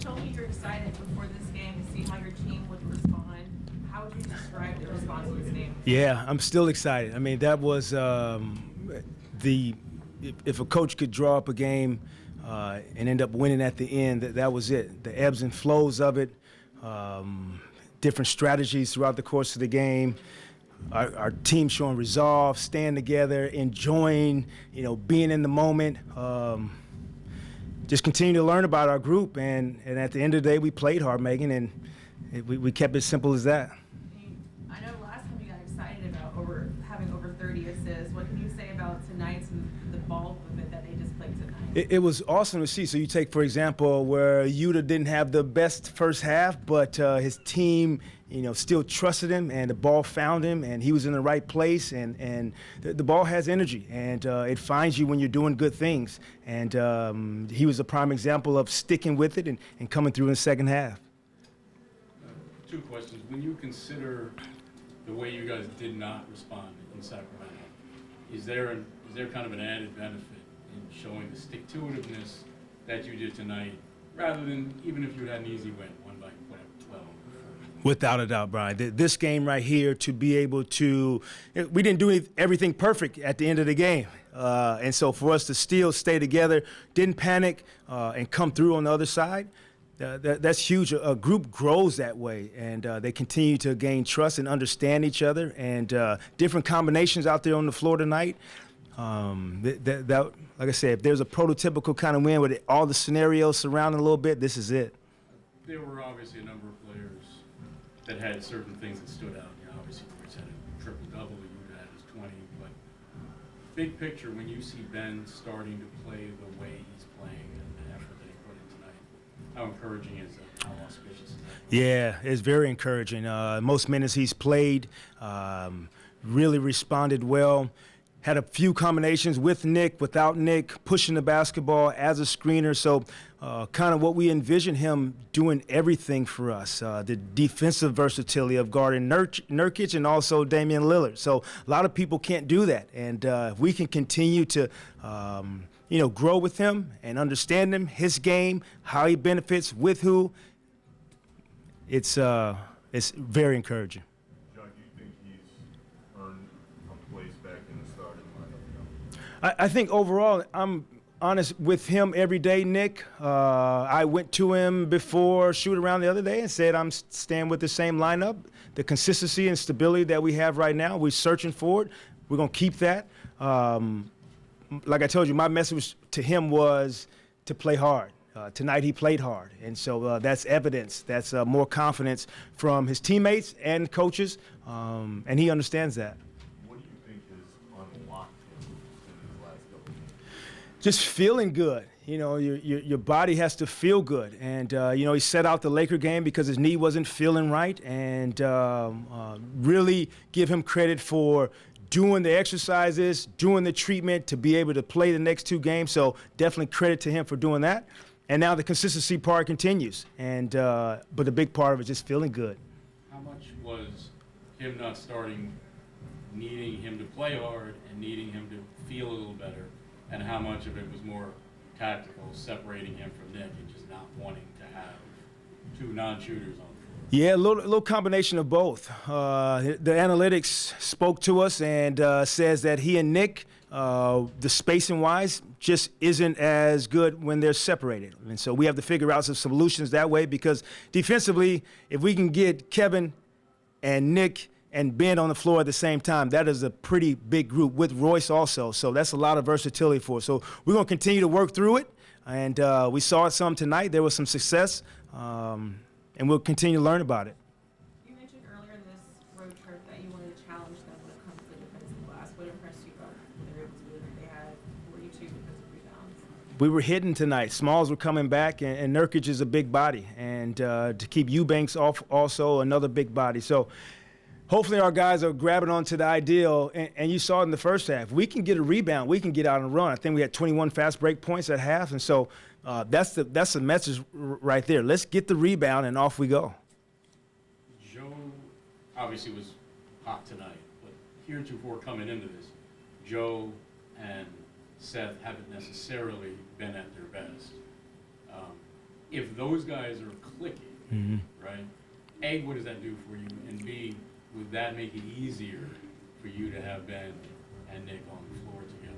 told me you're excited before this game to see how your team would respond. How would you describe the response to this game? Yeah, I'm still excited. I mean, that was if a coach could draw up a game and end up winning at the end, that was it. The ebbs and flows of it, different strategies throughout the course of the game. Our team showing resolve, staying together, enjoying, being in the moment. Just continue to learn about our group, and at the end of the day, we played hard, Megan, and we kept it simple as that. I know last time you got excited about having over 30 assists. What can you say about tonight's and the ball movement that they just played tonight? It was awesome to see. So you take, for example, where Utah didn't have the best first half, but his team, still trusted him, and the ball found him, and he was in the right place, and the ball has energy, and it finds you when you're doing good things. And he was a prime example of sticking with it and coming through in the second half. Two questions. When you consider the way you guys did not respond in Sacramento, is there kind of an added benefit in showing the stick-to-itiveness that you did tonight, rather than even if you had an easy win, one by whatever, 12? Without a doubt, Brian. This game right here, to be able to, we didn't do everything perfect at the end of the game. And so for us to still stay together, didn't panic, and come through on the other side, that's huge. A group grows that way, and they continue to gain trust and understand each other, and different combinations out there on the floor tonight. Like I said, if there's a prototypical kind of win with all the scenarios surrounding a little bit, this is it. There were obviously a number of players that had certain things that stood out. Obviously, Royce had a triple-double, you had his 20, but big picture, when you see Ben starting to play the way he's playing and the effort that he put in tonight, how encouraging is that? How auspicious is that? Yeah, it's very encouraging. Most minutes he's played, really responded well. Had a few combinations with Nick, without Nick, pushing the basketball as a screener. So kind of what we envision him doing everything for us. The defensive versatility of guarding Nurkic and also Damian Lillard. So a lot of people can't do that. And if we can continue to grow with him and understand him, his game, how he benefits, with who, it's very encouraging. Jacque, do you think he's earned a place back in the starting lineup? I think overall, I'm honest with him every day, Nick. I went to him before shoot-around the other day and said I'm staying with the same lineup. The consistency and stability that we have right now, we're searching for it. We're going to keep that. Like I told you, my message to him was to play hard. Tonight he played hard, and so that's evidence. That's more confidence from his teammates and coaches, and he understands that. What do you think has unlocked him in these last couple of games? Just feeling good. Your body has to feel good, and he set out the Laker game because his knee wasn't feeling right, and really give him credit for doing the exercises, doing the treatment to be able to play the next two games. So definitely credit to him for doing that. And now the consistency part continues, and but the big part of it is just feeling good. How much was him not starting, needing him to play hard and needing him to feel a little better, and how much of it was more tactical, separating him from Nick and just not wanting to have two non-shooters on the floor? Yeah, a little combination of both. The analytics spoke to us and says that he and Nick, the spacing-wise, just isn't as good when they're separated. And so we have to figure out some solutions that way, because defensively, if we can get Kevin and Nick and Ben on the floor at the same time, that is a pretty big group, with Royce also. So that's a lot of versatility for us. So we're going to continue to work through it. And we saw it some tonight. There was some success. And we'll continue to learn about it. You mentioned earlier in this road trip that you wanted to challenge them when it comes to the defensive glass. What impressed you about what they were able to do? They had 42 defensive rebounds. We were hitting tonight. Smalls were coming back, and Nurkic is a big body. And to keep Eubanks off, also another big body. So hopefully our guys are grabbing onto the ideal. And you saw it in the first half. We can get a rebound. We can get out and run. I think we had 21 fast break points at half. And so that's the message right there. Let's get the rebound, and off we go. Joe obviously was hot tonight, but heretofore coming into this, Joe and Seth haven't necessarily been at their best. if those guys are clicking, right? A, what does that do for you? And B, would that make it easier for you to have Ben and Nick on the floor together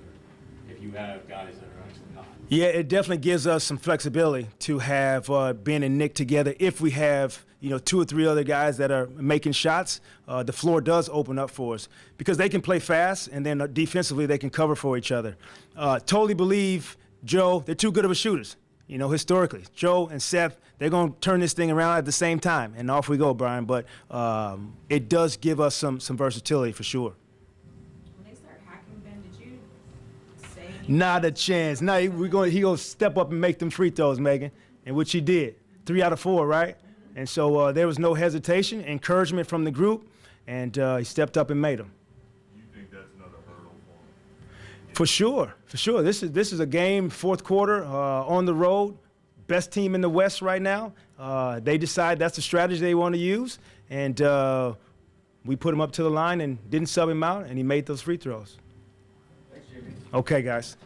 if you have guys that are actually not? Yeah, it definitely gives us some flexibility to have Ben and Nick together. If we have, 2 or 3 other guys that are making shots, the floor does open up for us because they can play fast, and then defensively they can cover for each other. Totally believe, Joe, they're too good of a shooters. Historically, Joe and Seth, they're going to turn this thing around at the same time, and off we go, Brian. But it does give us some versatility for sure. When they start hacking Ben, did you say? Not a chance. No, he gonna step up and make them free throws, Megan, and which he did. 3 out of 4, right? And so there was no hesitation, encouragement from the group, and he stepped up and made them. You think that's another hurdle for him? For sure. This is a game, fourth quarter, on the road, best team in the West right now. They decide that's the strategy they want to use, and we put him up to the line and didn't sub him out, and he made those free throws. Thanks, Jimmy. Okay, guys.